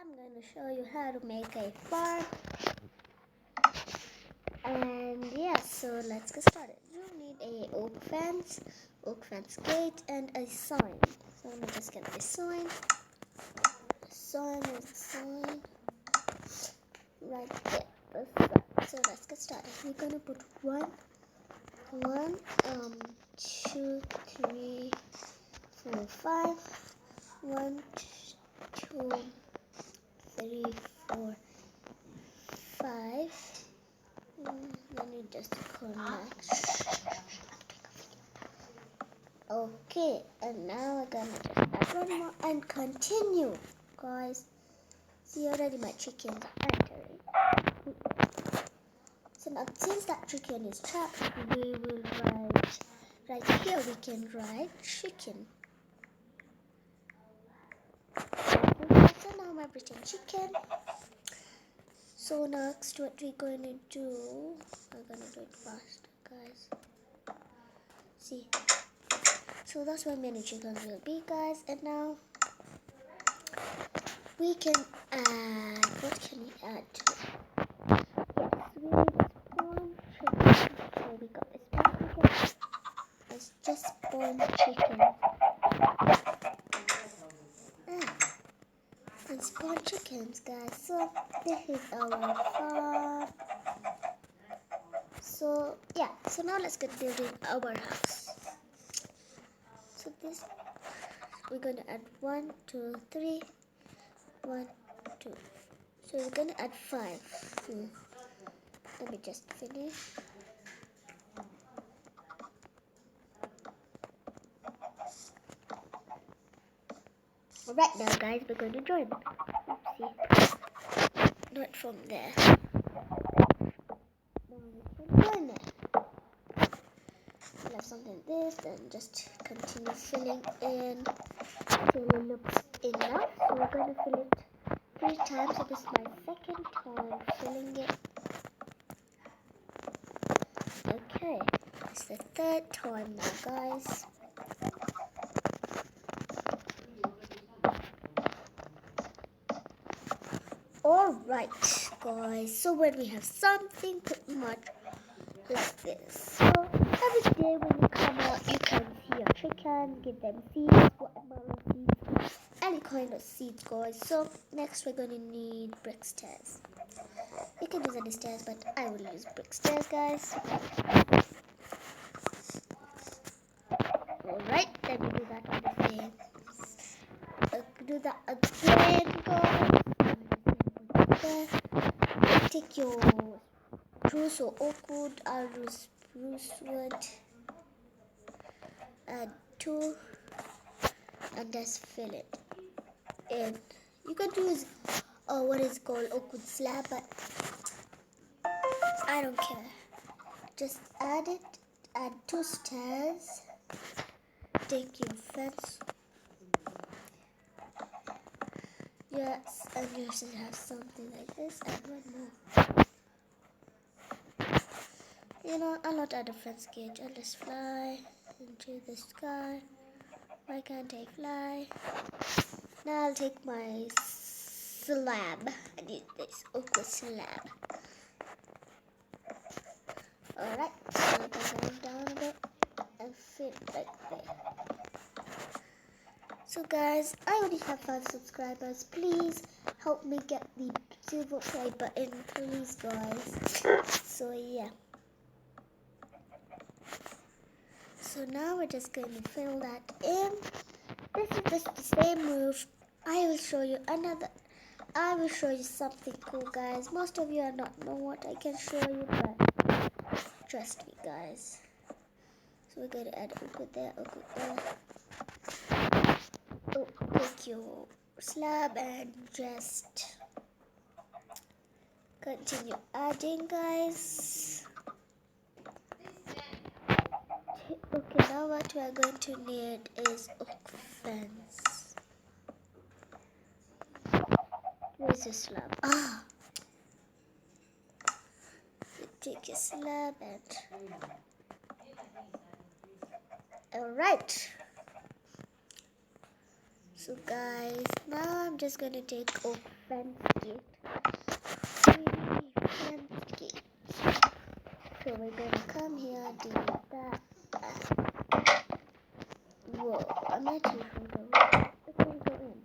I'm going to show you how to make a farm. And yeah, so let's get started. You need a oak fence gate, and a sign. So let me just get the sign. Sign right there. Perfect. So let's get started. We're gonna put one, 2, 3, 4, 5. 1, 2, 3, 4, 5. Let me just connect. Okay, and now we're gonna just add one more and continue, guys. See, already my chickens are entering. So now, since that chicken is trapped, we will write right here. We can write chicken. So now my pretend chicken. So next, what we're gonna do? We're gonna do it fast, guys. See. So that's where many chickens will be, guys. And now we can add. What can we add to it? Yes, we need spawn chicken. So we got this spawn chicken. It's just spawn chicken. And spawn chickens, guys. So this is our farm. So yeah. So now let's get building our house. So this we're gonna add 1, 2, 3. 1, 2. So we're gonna add 5. Let me just finish. Alright now, guys, we're going to join. Oopsie. Not from there. Now we can join it. We'll have something like this, then just continue filling in till it looks enough. So we're going to fill it 3 times. So this is my second time filling it. Okay, it's the 3rd time now, guys. Alright, guys, so when we have something pretty much like this. So every day when you come out, you can see your chicken, give them seeds, watermelon seeds, any kind of seeds, guys. So next we're going to need brick stairs. You can use any stairs, but I will use brick stairs, guys. Alright, let me do that again. Do that again, guys. Take your spruce or oak wood, I'll use spruce wood. Add 2 and just fill it in. You can use what is called oak wood slab, but I don't care. Just add it. Add 2 stairs. Take your fence. Yes, and you should have something like this and one more. You know, I'll not add a fence gate. I'll just fly into the sky. Why can't I fly? Now I'll take my slab. I need this oak wood slab. Alright, so I'm going down a bit and fit right there. So guys, I already have 5 subscribers. Please help me get the silver play button, please, guys. So yeah. So now we're just going to fill that in. This is just the same roof. I will show you something cool, guys. Most of you are not know what I can show you, but trust me, guys. So we're going to add oak wood there, oak wood there. Oh, take your slab and just continue adding, guys. Okay, now what we are going to need is oak fence. Where's the slab? You take your slab and alright. So guys, now I'm just gonna take off fence gate. Fence gate. So we're gonna come here, delete that. Whoa, I'm actually from the room. It can go in.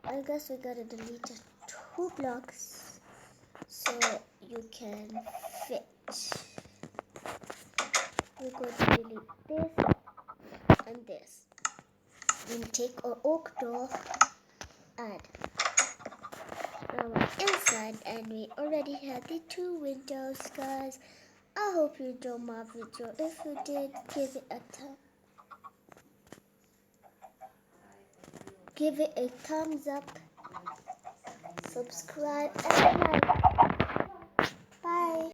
I guess we gotta delete 2 blocks so you can fit. We're going to delete this and this. Then take our oak door, add our inside, and we already have the 2 windows, guys. I hope you enjoyed my video. If you did, give it a thumbs up, subscribe, and like. Bye.